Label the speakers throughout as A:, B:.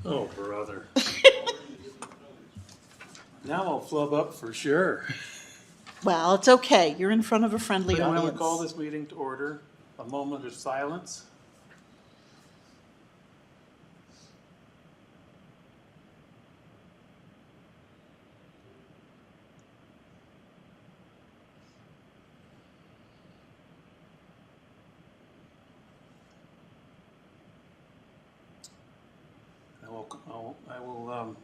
A: Oh, brother. Now I'll flub up for sure.
B: Well, it's okay. You're in front of a friendly
A: I'm going to call
B: audience.
A: this meeting to order. A moment of silence. I will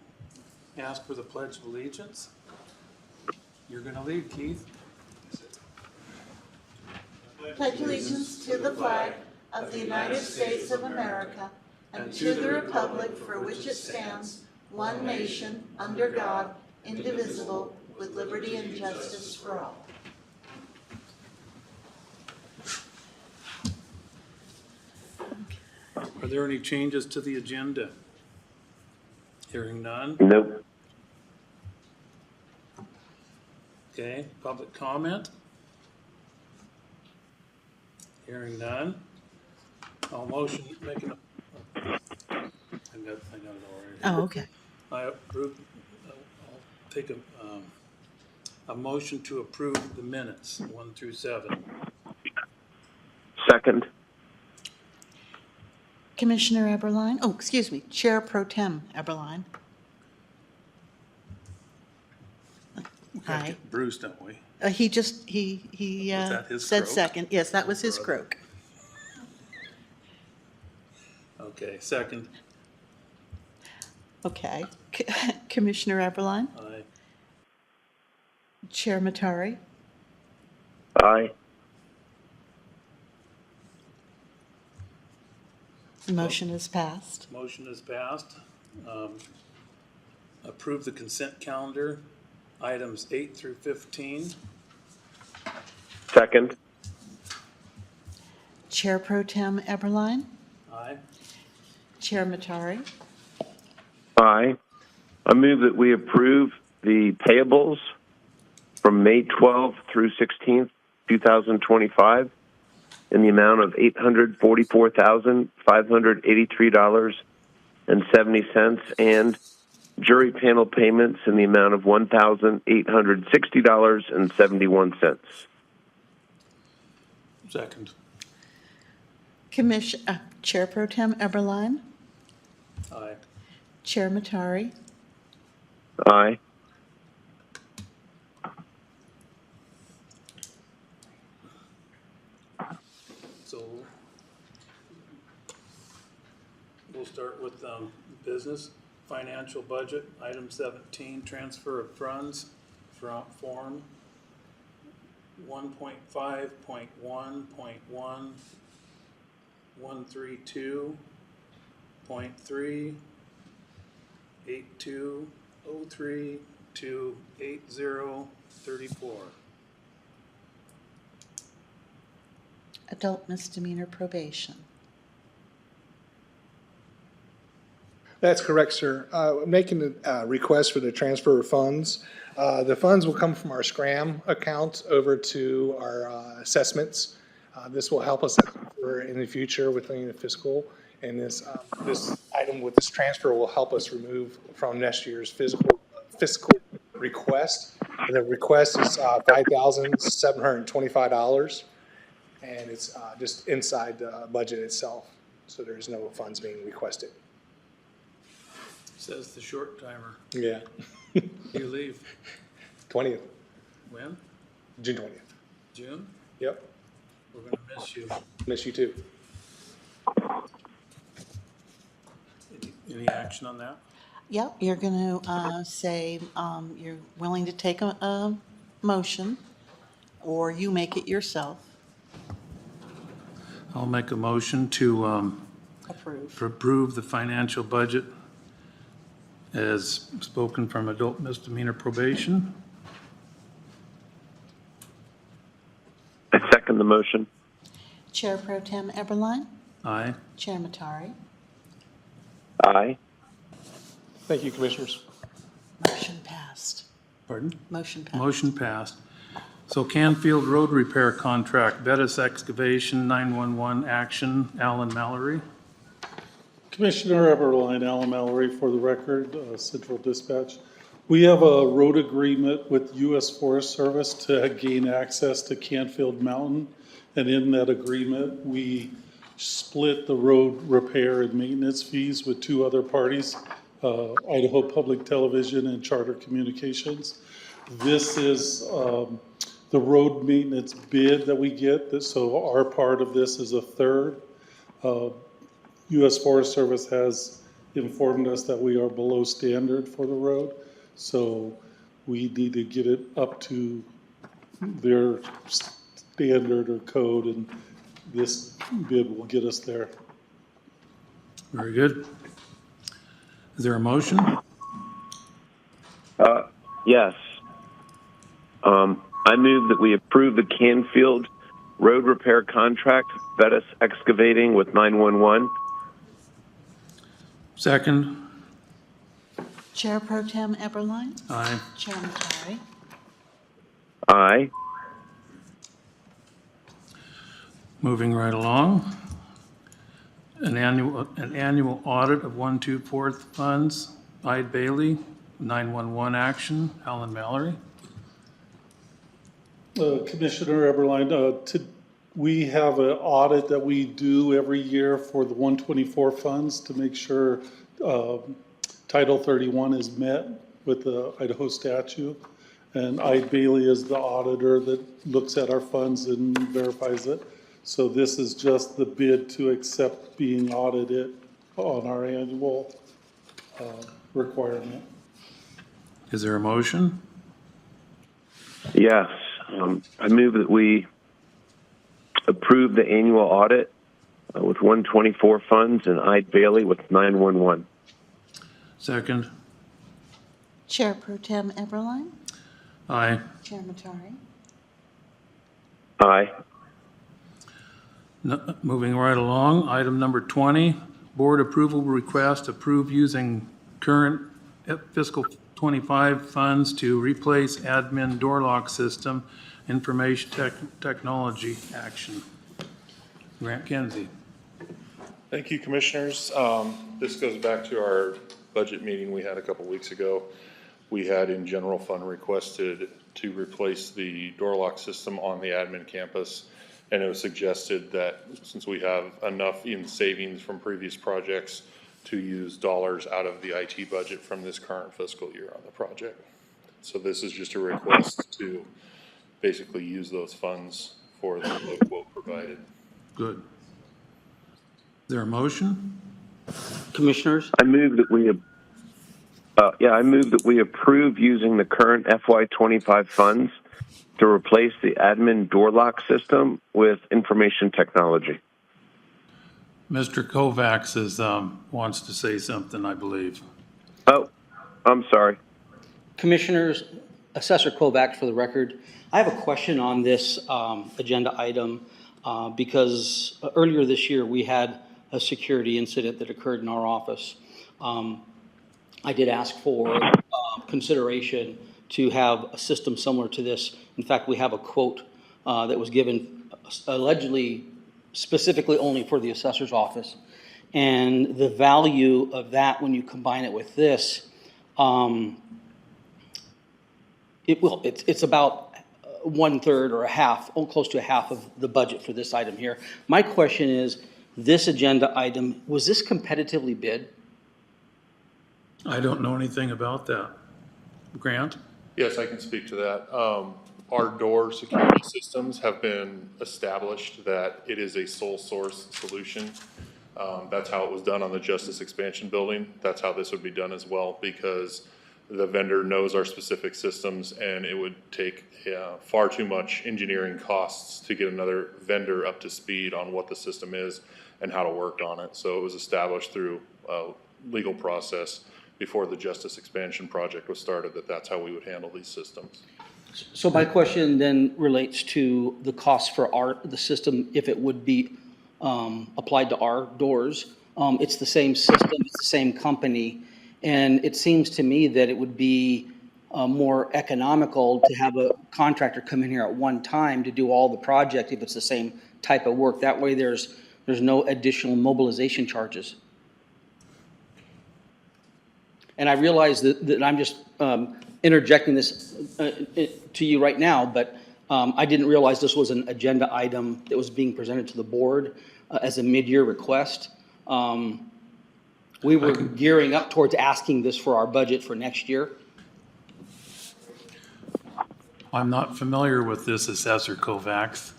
A: ask for the Pledge of Allegiance. You're going to lead, Keith.
B: Pledge allegiance to the flag of the United States of America and to the republic for which it stands, one nation, under God, indivisible, with liberty and justice for all.
A: Are there any changes to the agenda? Hearing none.
C: Nope.
A: Okay, public comment? Hearing none. I'll motion, making a, I got it already.
B: Oh, okay.
A: I approve, I'll take a motion to approve the minutes, 1 through 7.
C: Second.
B: Commissioner Eberline, oh, excuse me, Chair Pro Tem Eberline.
A: We have to
B: Aye.
A: get Bruce, don't we?
B: He
A: Was that his
B: said
A: croak?
B: second. Yes, that was his
A: Brother.
B: croak.
A: Okay, second.
B: Okay. Commissioner Eberline,
A: Aye.
B: Chair Matari,
C: Aye.
B: the motion is passed.
A: Motion is passed. Approve the consent calendar, items 8 through 15.
C: Second.
B: Chair Pro Tem Eberline,
A: Aye.
B: Chair Matari,
C: Aye. I move that we approve the payables from May 12th through 16th, 2025 in the amount of $844,583.70 and jury panel payments in the amount of $1,860.71.
A: Second.
B: Chair Pro Tem Eberline,
A: Aye.
B: Chair Matari,
C: Aye.
A: So we'll start with business, financial budget, item 17, transfer of funds from form 1.5.1.1.3.8203 to 8034.
B: Adult Misdemeanor Probation.
D: That's correct, sir. Making a request for the transfer of funds. The funds will come from our Scram account over to our assessments. This will help us in the future within the fiscal. And this item with this transfer will help us remove from next year's fiscal request. And the request is $5,725. And it's just inside the budget itself. So there's no funds being requested.
A: Says the short timer.
D: Yeah.
A: You leave.
D: 20th,
A: When?
D: June 20th.
A: June?
D: Yep.
A: We're gonna miss you.
D: Miss you too.
A: Any action on that?
B: Yep, you're going to say you're willing to take a motion, or you make it yourself.
A: I'll make a motion to
B: Approve.
A: approve the financial budget as spoken from adult misdemeanor probation.
C: I second the motion.
B: Chair Pro Tem Eberline,
A: Aye.
B: Chair Matari,
C: Aye.
D: Thank you, Commissioners.
B: motion passed.
A: Pardon?
B: Motion passed.
A: Motion passed. So Canfield Road Repair Contract, Bettis Excavation, 911 Action, Alan Mallory.
E: Commissioner Eberline, Alan Mallory for the record, Central Dispatch. We have a road agreement with U.S. Forest Service to gain access to Canfield Mountain. And in that agreement, we split the road repair and maintenance fees with two other parties, Idaho Public Television and Charter Communications. This is the road maintenance bid that we get. So our part of this is a third. U.S. Forest Service has informed us that we are below standard for the road. So we need to get it up to their standard or code, and this bid will get us there.
A: Very good. Is there a motion?
C: Yes. I move that we approve the Canfield road repair contract, Bettis Excavating with 911.
A: Second.
B: Chair Pro Tem Eberline.
A: Aye.
B: Chair Matari.
C: Aye.
A: Moving right along. An annual audit of 1/2/4 funds, Eide Bailey, 911 action, Alan Mallory.
E: Commissioner Eberline, we have an audit that we do every year for the 124 funds to make sure Title 31 is met with the Idaho statute. And Eide Bailey is the auditor that looks at our funds and verifies it. So this is just the bid to accept being audited on our annual requirement.
A: Is there a motion?
C: Yes. I move that we approve the annual audit with 124 funds and Eide Bailey with 911.
A: Second.
B: Chair Pro Tem Eberline.
A: Aye.
B: Chair Matari.
C: Aye.
A: Moving right along, item number 20, board approval request approve using current fiscal 25 funds to replace admin door lock system, information technology action. Grant Kenzie.
F: Thank you, Commissioners. This goes back to our budget meeting we had a couple weeks ago. We had in general fund requested to replace the door lock system on the admin campus. And it was suggested that since we have enough in savings from previous projects to use dollars out of the IT budget from this current fiscal year on the project. So this is just a request to basically use those funds for the quote provided.
A: Good. Is there a motion?
G: Commissioners,
C: I move that we approve using the current FY25 funds to replace the admin door lock system with information technology.
A: Mr. Kovacs wants to say something, I believe.
C: Oh, I'm sorry.
G: Commissioners, Assessor Kovacs for the record. I have a question on this agenda item because earlier this year we had a security incident that occurred in our office. I did ask for consideration to have a system similar to this. In fact, we have a quote that was given allegedly specifically only for the assessor's office. And the value of that, when you combine it with this, it's about 1/3 or a half, close to a half of the budget for this item here. My question is, this agenda item, was this competitively bid?
A: I don't know anything about that. Grant?
F: Yes, I can speak to that. Our door security systems have been established that it is a sole source solution. That's how it was done on the Justice Expansion Building. That's how this would be done as well, because the vendor knows our specific systems and it would take far too much engineering costs to get another vendor up to speed on what the system is and how to work on it. So it was established through a legal process before the Justice Expansion Project was started that that's how we would handle these systems.
G: So my question then relates to the cost for the system, if it would be applied to our doors. It's the same system, it's the same company, and it seems to me that it would be more economical to have a contractor come in here at one time to do all the project if it's the same type of work. That way there's no additional mobilization charges. And I realize that I'm just interjecting this to you right now, but I didn't realize this was an agenda item that was being presented to the board as a mid-year request. We were gearing up towards asking this for our budget for next year.
A: I'm not familiar with this Assessor Kovacs.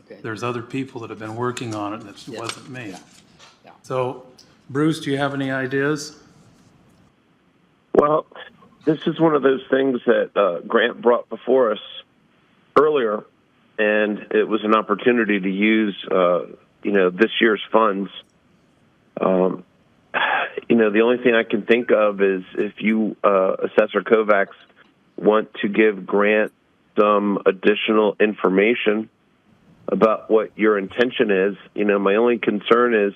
G: Okay.
A: There's other people that have been working on it, and it
G: Yeah.
A: wasn't me.
G: Yeah.
A: So, Bruce, do you have any ideas?
C: Well, this is one of those things that Grant brought before us earlier, and it was an opportunity to use, this year's funds. The only thing I can think of is if you, Assessor Kovacs, want to give Grant some additional information about what your intention is. My only concern is,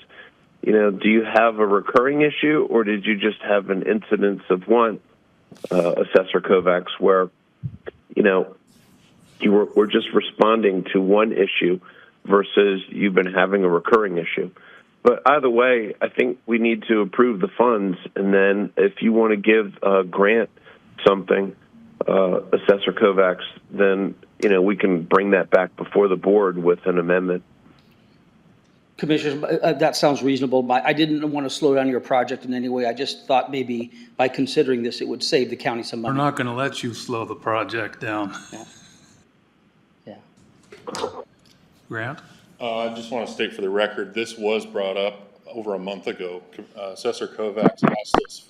C: do you have a recurring issue, or did you just have an incidence of one, Assessor Kovacs, where, we're just responding to one issue versus you've been having a recurring issue? But either way, I think we need to approve the funds, and then if you want to give Grant something, Assessor Kovacs, then, we can bring that back before the board with an amendment.
G: Commissioners, that sounds reasonable. I didn't want to slow down your project in any way. I just thought maybe by considering this, it would save the county some
A: We're
G: money.
A: not going to let you slow the project down.
G: Yeah.
A: Grant?
F: I just want to state for the record, this was brought up over a month ago. Assessor Kovacs asked us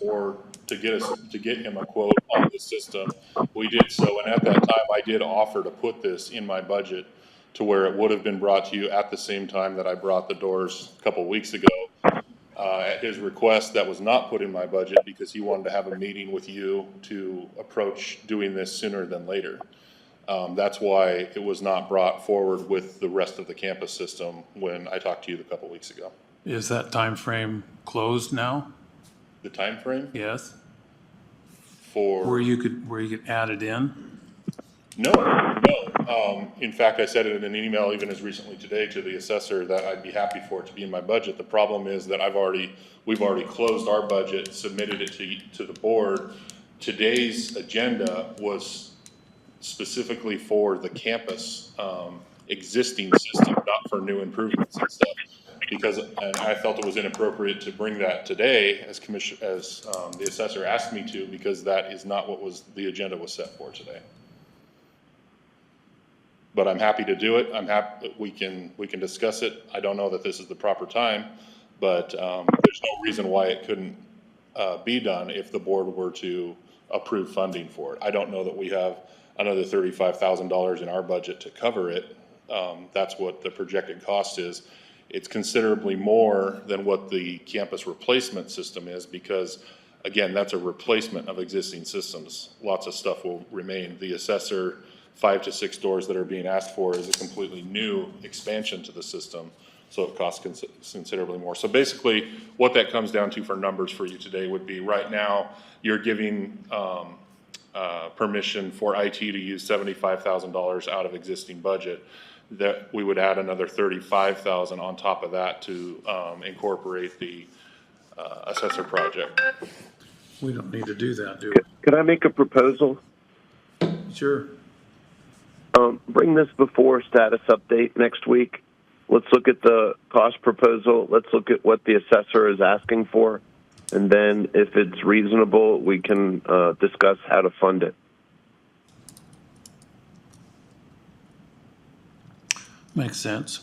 F: to get him a quote on the system. We did so, and at that time, I did offer to put this in my budget to where it would have been brought to you at the same time that I brought the doors a couple weeks ago. At his request, that was not put in my budget because he wanted to have a meeting with you to approach doing this sooner than later. That's why it was not brought forward with the rest of the campus system when I talked to you a couple weeks ago.
A: Is that time frame closed now?
F: The time frame
A: Yes?
F: for
A: Where you could add it in?
F: No. In fact, I said it in an email even as recently today to the assessor that I'd be happy for it to be in my budget. The problem is that we've already closed our budget, submitted it to the board. Today's agenda was specifically for the campus existing system, not for new improvements and stuff. And I felt it was inappropriate to bring that today as the assessor asked me to, because that is not what the agenda was set for today. But I'm happy to do it. I'm happy we can discuss it. I don't know that this is the proper time, but there's no reason why it couldn't be done if the board were to approve funding for it. I don't know that we have another $35,000 in our budget to cover it. That's what the projected cost is. It's considerably more than what the campus replacement system is because, again, that's a replacement of existing systems. Lots of stuff will remain. The assessor 5 to 6 doors that are being asked for is a completely new expansion to the system, so it costs considerably more. So basically, what that comes down to for numbers for you today would be, right now, you're giving permission for IT to use $75,000 out of existing budget. That we would add another $35,000 on top of that to incorporate the assessor project.
A: We don't need to do that, do we?
C: Could I make a proposal?
A: Sure.
C: Bring this before status update next week. Let's look at the cost proposal. Let's look at what the assessor is asking for. And then if it's reasonable, we can discuss how to fund it.
A: Makes sense.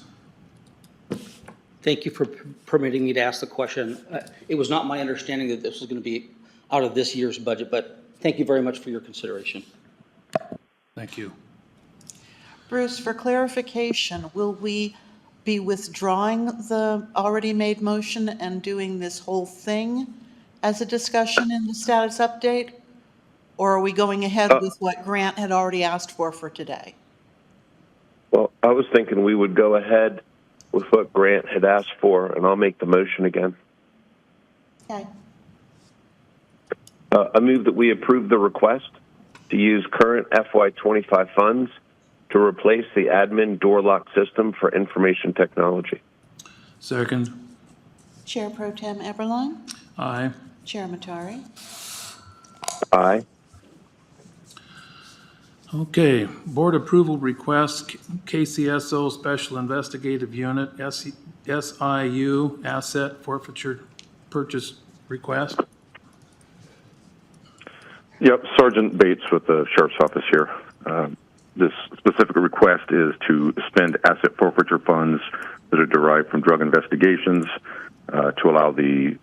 G: Thank you for permitting me to ask the question. It was not my understanding that this was going to be out of this year's budget, but thank you very much for your consideration.
A: Thank you.
B: Bruce, for clarification, will we be withdrawing the already made motion and doing this whole thing as a discussion in the status update? Or are we going ahead with what Grant had already asked for today?
C: Well, I was thinking we would go ahead with what Grant had asked for, and I'll make the motion again.
B: Okay.
C: I move that we approve the request to use current FY25 funds to replace the admin door lock system for information technology.
A: Second.
B: Chair Pro Tem Eberline,
A: Aye.
B: Chair Matari.
C: Aye.
A: Okay, board approval request, KCSO Special Investigative Unit, SIU Asset Forfeiture Purchase Request.
H: Yep, Sergeant Bates with the Sheriff's Office here. This specific request is to spend asset forfeiture funds that are derived from drug investigations to allow the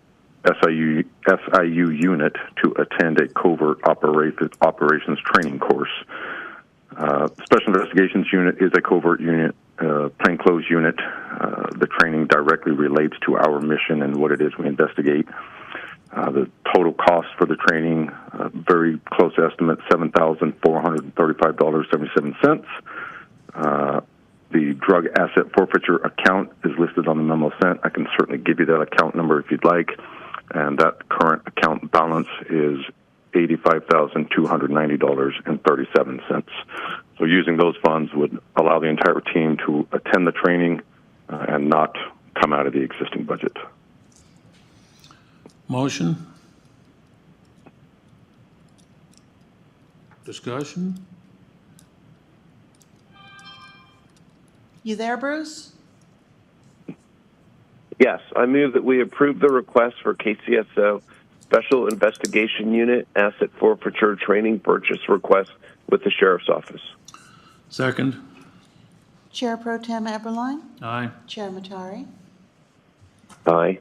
H: SIU unit to attend a covert operations training course. Special Investigations Unit is a covert unit, plainclothes unit. The training directly relates to our mission and what it is we investigate. The total cost for the training, very close estimate, $7,435.77. The drug asset forfeiture account is listed on the memo sent. I can certainly give you that account number if you'd like. And that current account balance is $85,290.37. So using those funds would allow the entire team to attend the training and not come out of the existing budget.
A: Motion? Discussion?
B: You there, Bruce?
C: Yes, I move that we approve the request for KCSO Special Investigation Unit Asset Forfeiture Training Purchase Request with the Sheriff's Office.
A: Second?
B: Chair Pro Tem Eberline?
A: Aye.
B: Chair Matari?
C: Aye.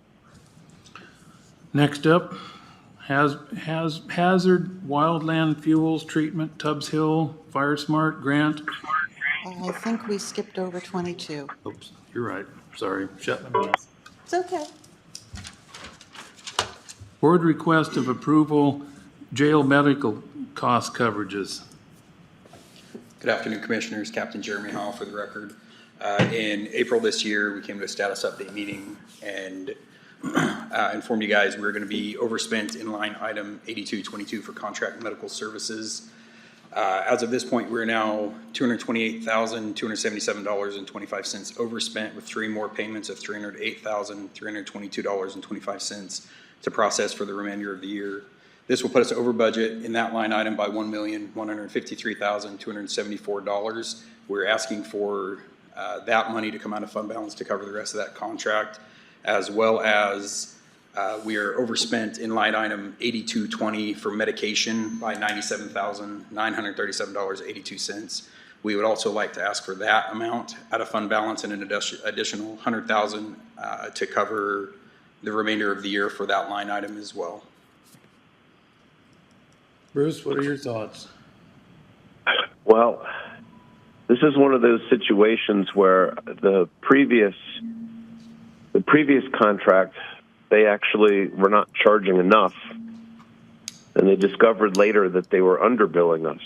A: Next up, Hazard Wildland Fuels Treatment, Tubbs Hill, FireSmart Grant.
B: I think we skipped over 22.
A: Oops, you're right. Sorry, shut my mouth.
B: It's okay.
A: Board request of approval, jail medical cost coverages.
I: Good afternoon, Commissioners. Captain Jeremy Hall for the record. In April this year, we came to a status update meeting and informed you guys we're going to be overspent in line item 8222 for contract medical services. As of this point, we're now $228,277.25 overspent with 3 more payments of $308,322.25 to process for the remainder of the year. This will put us over budget in that line item by $1,153,274. We're asking for that money to come out of fund balance to cover the rest of that contract, as well as we are overspent in line item 8220 for medication by $97,937.82. We would also like to ask for that amount out of fund balance and an additional $100,000 to cover the remainder of the year for that line item as well.
A: Bruce, what are your thoughts?
C: Well, this is one of those situations where the previous contract, they actually were not charging enough, and they discovered later that they were underbilling us.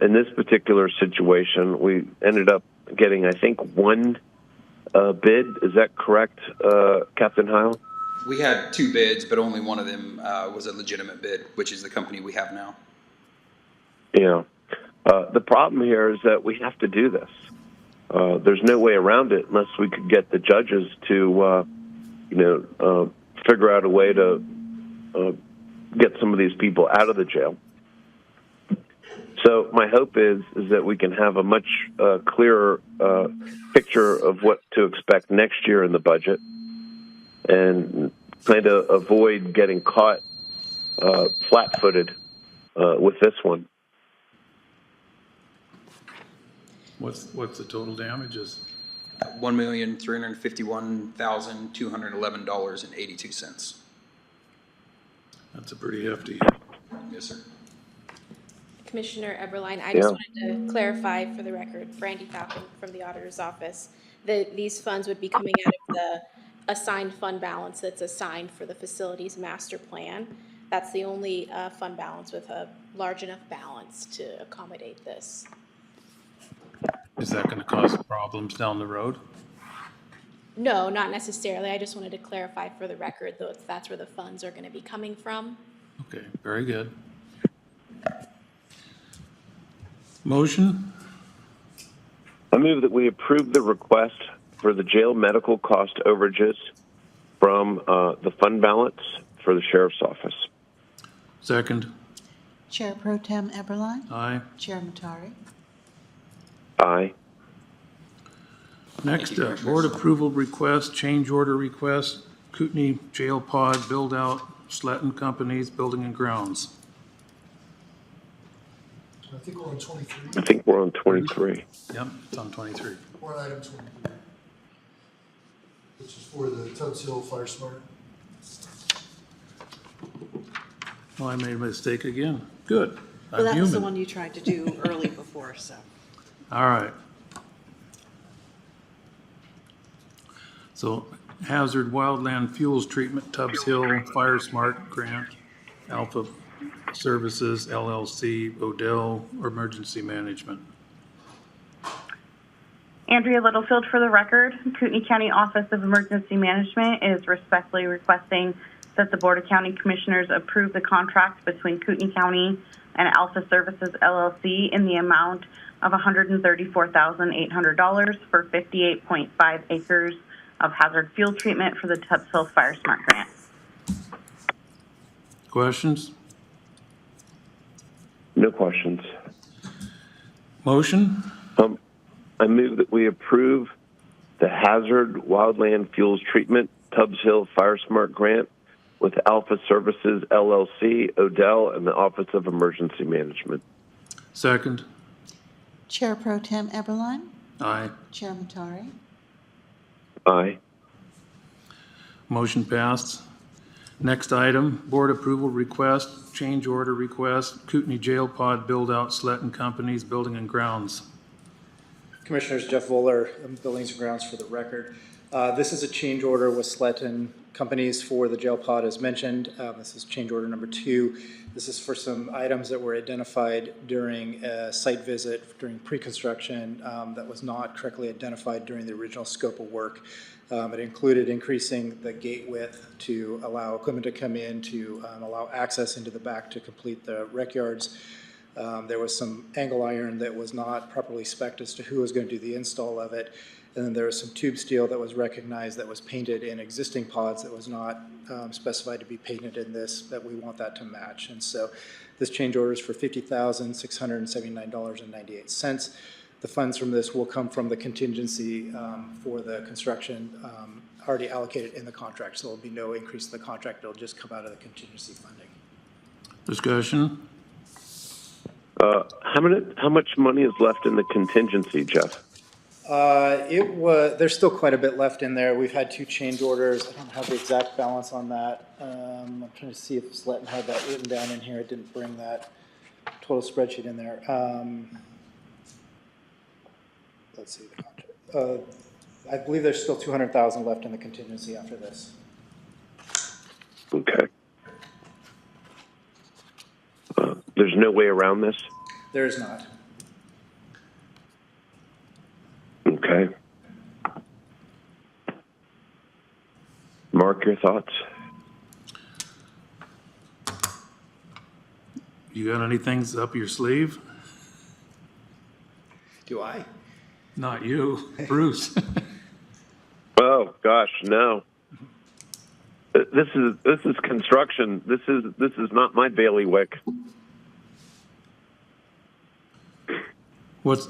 C: In this particular situation, we ended up getting, I think, one bid. Is that correct, Captain Heil?
I: We had 2 bids, but only one of them was a legitimate bid, which is the company we have now.
C: Yeah. The problem here is that we have to do this. There's no way around it unless we could get the judges to, figure out a way to get some of these people out of the jail. So my hope is that we can have a much clearer picture of what to expect next year in the budget, and kind of avoid getting caught flat-footed with this one.
A: What's the total damages?
I: $1,351,211.82.
A: That's a pretty hefty.
I: Yes, sir.
J: Commissioner Eberline, I just wanted to clarify for the record, Brandy Falcon from the Auditor's Office, that these funds would be coming out of the assigned fund balance that's assigned for the facilities master plan. That's the only fund balance with a large enough balance to accommodate this.
A: Is that going to cause problems down the road?
J: No, not necessarily. I just wanted to clarify for the record, though, that's where the funds are going to be coming from.
A: Okay, very good. Motion?
C: I move that we approve the request for the jail medical cost overages from the fund balance for the Sheriff's Office.
A: Second.
B: Chair Pro Tem Eberline,
A: Aye.
B: Chair Matari.
C: Aye.
A: Next up, board approval request, change order request, Kootenai Jail Pod Buildout, Sletten Companies, Building and Grounds.
K: I think we're on 23.
C: I think we're on 23.
A: Yep, it's on 23.
K: We're on item 23, which is for the Tubbs Hill FireSmart.
A: Oh, I made a mistake again. Good.
L: Well,
A: I'm
L: that was the
A: human.
L: one you tried to do early before, so.
A: All right. So Hazard Wildland Fuels Treatment, Tubbs Hill, FireSmart Grant, Alpha Services, LLC, Odell, Emergency Management.
M: Andrea Littlefield for the record. Kootenai County Office of Emergency Management is respectfully requesting that the Board of County Commissioners approve the contract between Kootenai County and Alpha Services, LLC in the amount of $134,800 for 58.5 acres of hazard fuel treatment for the Tubbs Hill FireSmart grant.
A: Questions?
C: No questions.
A: Motion?
C: I move that we approve the Hazard Wildland Fuels Treatment Tubbs Hill FireSmart grant with Alpha Services, LLC, Odell, and the Office of Emergency Management.
A: Second.
B: Chair Pro Tem Eberline,
A: Aye.
B: Chair Matari.
C: Aye.
A: Motion passed. Next item, board approval request, change order request, Kootenai Jail Pod Buildout, Sletten Companies, Building and Grounds.
N: Commissioners, Jeff Voller, Buildings and Grounds for the record. This is a change order with Sletten Companies for the jail pod as mentioned. This is change order number 2. This is for some items that were identified during a site visit during pre-construction that was not correctly identified during the original scope of work. It included increasing the gate width to allow equipment to come in, to allow access into the back to complete the rec yards. There was some angle iron that was not properly spec'd as to who was going to do the install of it. And then there was some tube steel that was recognized that was painted in existing pods that was not specified to be painted in this, that we want that to match. And so this change order is for $50,679.98. The funds from this will come from the contingency for the construction already allocated in the contract. So there'll be no increase in the contract. It'll just come out of the contingency funding.
A: Discussion?
C: How much money is left in the contingency, Jeff?
N: There's still quite a bit left in there. We've had 2 change orders. I don't have the exact balance on that. I'm trying to see if Sletten had that written down in here. I didn't bring that total spreadsheet in there. Let's see the contract. I believe there's still $200,000 left in the contingency after this.
C: Okay. There's no way around this?
N: There is not.
C: Okay. Mark, your thoughts?
A: You got anything up your sleeve?
N: Do I?
A: Not you, Bruce.
C: Oh gosh, no. This is construction. This is not my bailiwick.
A: What's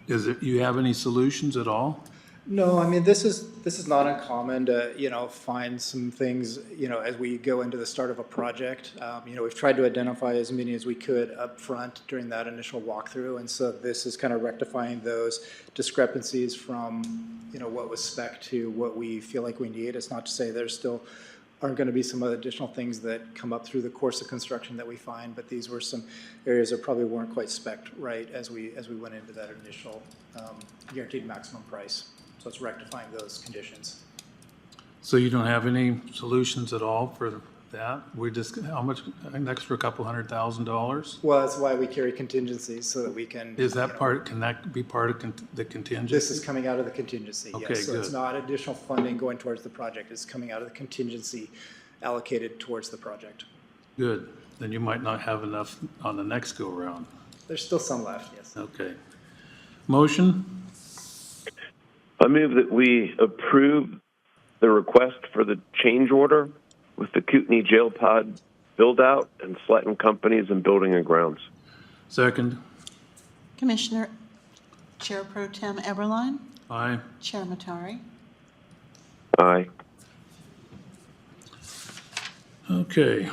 A: is it, you have any solutions at all?
N: No, I mean, this is not uncommon to, find some things, as we go into the start of a project. We've tried to identify as many as we could up front during that initial walkthrough. And so this is kind of rectifying those discrepancies from, what was spec to what we feel like we need. It's not to say there's still aren't going to be some other additional things that come up through the course of construction that we find, but these were some areas that probably weren't quite spec'd right as we went into that initial guaranteed maximum price. So it's rectifying those conditions.
A: So you don't have any solutions at all for that? We just, how much, an extra couple $100,000?
N: Well, that's why we carry contingencies, so that we can.
A: Is that part, can that be part of the contingency?
N: This is coming out of the contingency,
A: Okay,
N: yes. So it's
A: good.
N: not additional funding going towards the project. It's coming out of the contingency allocated towards the project.
A: Good. Then you might not have enough on the next go-around.
N: There's still some left, yes.
A: Okay. Motion?
C: I move that we approve the request for the change order with the Kootenai Jail Pod Buildout and Sletten Companies and Building and Grounds.
A: Second.
B: Commissioner, Chair Pro Tem Eberline,
A: Aye.
B: Chair Matari.
C: Aye.
A: Okay.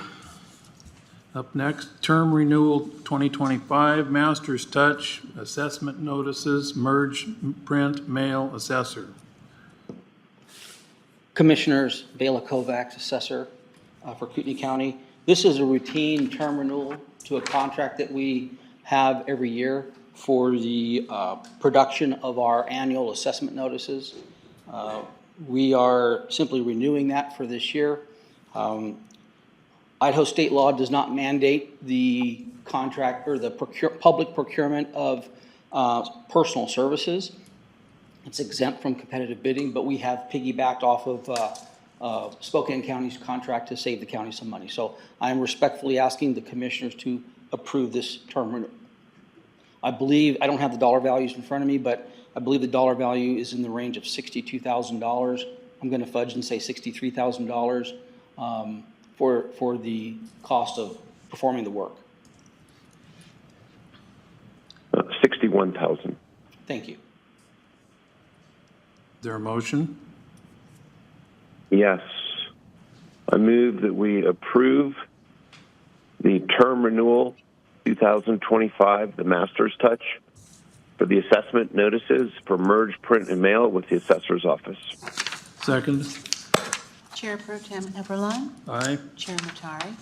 A: Up next, term renewal 2025, Master's Touch, assessment notices, merge, print, mail, assessor.
G: Commissioners, Bela Kovacs, Assessor for Kootenai County. This is a routine term renewal to a contract that we have every year for the production of our annual assessment notices. We are simply renewing that for this year. Idaho state law does not mandate the contract or the public procurement of personal services. It's exempt from competitive bidding, but we have piggybacked off of Spokane County's contract to save the county some money. So I'm respectfully asking the commissioners to approve this term renewal. I believe, I don't have the dollar values in front of me, but I believe the dollar value is in the range of $62,000. I'm going to fudge and say $63,000 for the cost of performing the work.
C: 61,000.
G: Thank you.
A: Is there a motion?
C: Yes. I move that we approve the term renewal 2025, the Master's Touch, for the assessment notices for merge, print, and mail with the assessor's office.
A: Second.
B: Chair Pro Tem Eberline,
A: Aye.
B: Chair Matari.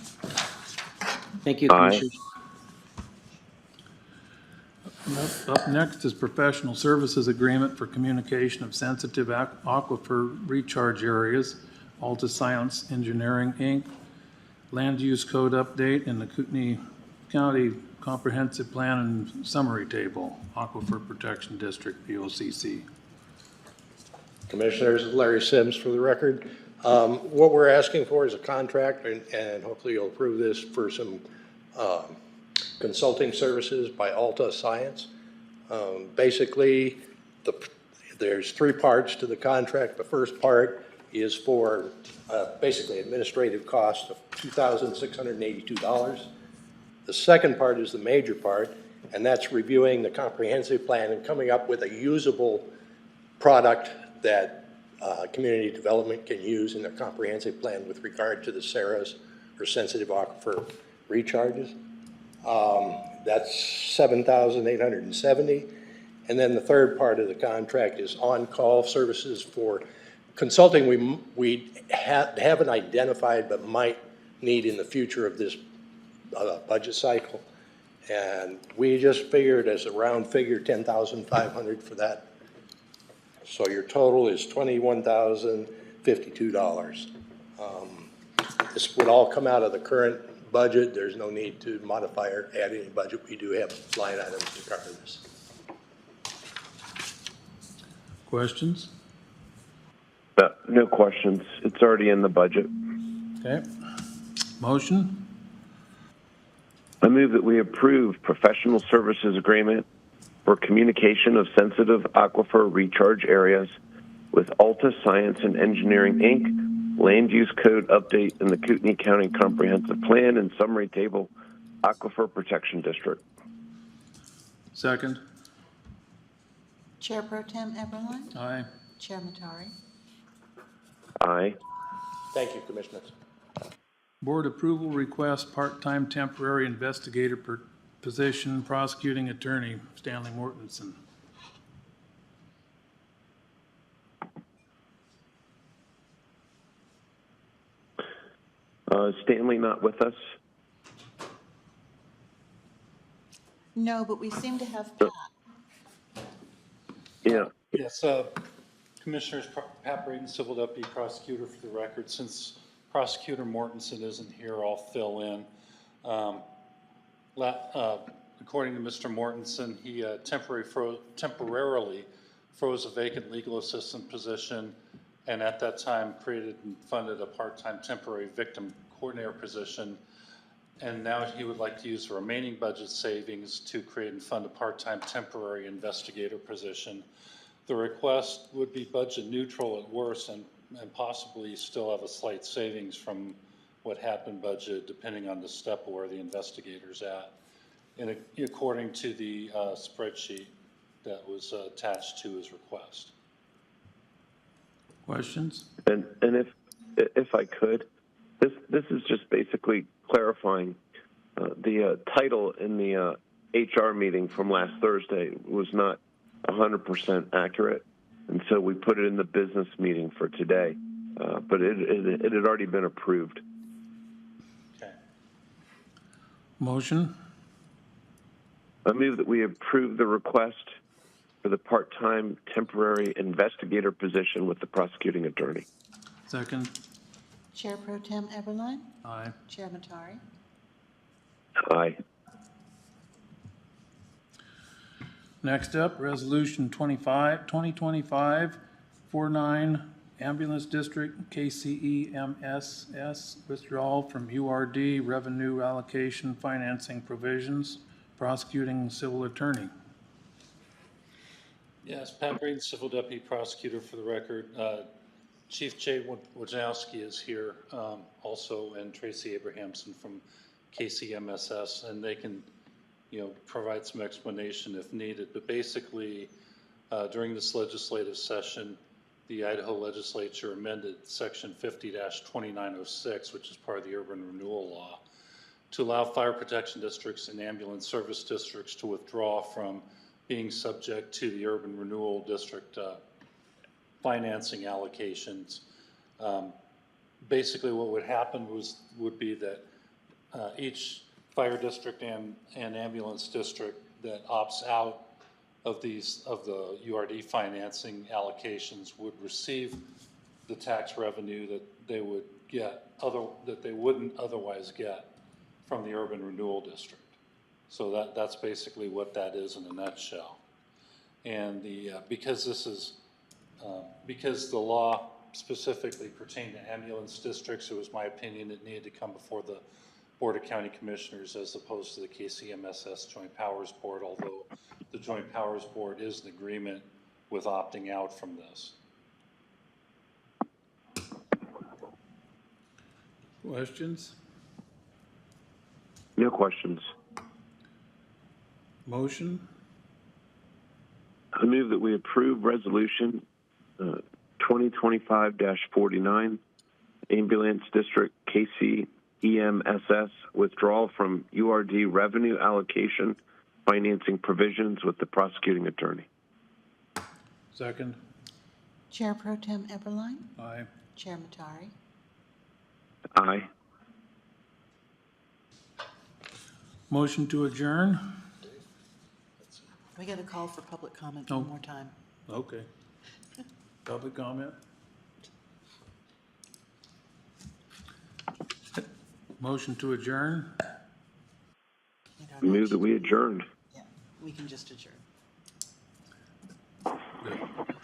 G: Thank you,
C: Aye.
G: Commissioners.
A: Up next is professional services agreement for communication of sensitive aquifer recharge areas, Alta Science Engineering, Inc., land use code update in the Kootenai County Comprehensive Plan and Summary Table, Aquifer Protection District, POCC.
O: Commissioners, Larry Sims for the record. What we're asking for is a contract, and hopefully you'll approve this, for some consulting services by Alta Science. Basically, there's three parts to the contract. The first part is for basically administrative cost of $2,682. The second part is the major part, and that's reviewing the comprehensive plan and coming up with a usable product that community development can use in their comprehensive plan with regard to the SARAs, or sensitive aquifer recharges. That's $7,870. And then the third part of the contract is on-call services for consulting we haven't identified but might need in the future of this budget cycle. And we just figured as a round figure $10,500 for that. So your total is $21,052. This would all come out of the current budget. There's no need to modify or add any budget. We do have line items to cover this.
A: Questions?
C: No questions. It's already in the budget.
A: Okay. Motion?
C: I move that we approve professional services agreement for communication of sensitive aquifer recharge areas with Alta Science and Engineering, Inc., land use code update in the Kootenai County Comprehensive Plan and Summary Table, Aquifer Protection District.
A: Second.
B: Chair Pro Tem Eberline,
A: Aye.
B: Chair Matari.
C: Aye.
O: Thank you, Commissioners.
A: Board approval request, part-time temporary investigator position, prosecuting attorney, Stanley Mortensen.
C: Stanley not with us?
B: No, but we seem to have Pat.
C: Yeah.
E: Yes, Commissioners, Pat Brayton, Civil Deputy Prosecutor for the record. Since Prosecutor Mortensen isn't here, I'll fill in. According to Mr. Mortensen, he temporarily froze a vacant legal assistant position, and at that time created and funded a part-time temporary victim coordinator position. And now he would like to use the remaining budget savings to create and fund a part-time temporary investigator position. The request would be budget neutral at worst, and possibly still have a slight savings from what had been budgeted, depending on the step where the investigator's at, and according to the spreadsheet that was attached to his request.
A: Questions?
C: And if I could, this is just basically clarifying the title in the HR meeting from last Thursday was not 100% accurate, and so we put it in the business meeting for today. But it had already been approved.
E: Okay.
A: Motion?
C: I move that we approve the request for the part-time temporary investigator position with the prosecuting attorney.
A: Second?
B: Chair Pro Tem Eberline,
A: Aye.
B: Chair Matari.
C: Aye.
A: Next up, Resolution 2025-49, Ambulance District KCEMSS withdrawal from URD Revenue Allocation Financing Provisions, prosecuting civil attorney.
E: Yes, Pat Braden, Civil Deputy Prosecutor for the record. Chief Jay Wojnowski is here also, and Tracy Abrahamson from KCMSS, and they can, provide some explanation if needed. But basically, during this legislative session, the Idaho legislature amended Section 50-2906, which is part of the Urban Renewal Law, to allow fire protection districts and ambulance service districts to withdraw from being subject to the Urban Renewal District financing allocations. Basically, what would happen would be that each fire district and ambulance district that opts out of the URD financing allocations would receive the tax revenue that they would get that they wouldn't otherwise get from the Urban Renewal District. So that's basically what that is in a nutshell. And because the law specifically pertained to ambulance districts, it was my opinion it needed to come before the Board of County Commissioners as opposed to the KCMSS Joint Powers Board, although the Joint Powers Board is in agreement with opting out from this.
A: Questions?
C: No questions.
A: Motion?
C: I move that we approve Resolution 2025-49, Ambulance District KCEMSS withdrawal from URD Revenue Allocation Financing Provisions with the prosecuting attorney.
A: Second?
B: Chair Pro Tem Eberline,
A: Aye.
B: Chair Matari.
C: Aye.
A: Motion to adjourn?
B: We got a call for public comment
A: Oh.
B: one more time.
A: Okay. Public comment? Motion to adjourn?
C: I move that we adjourned.
B: Yeah, we can just adjourn.
A: Good.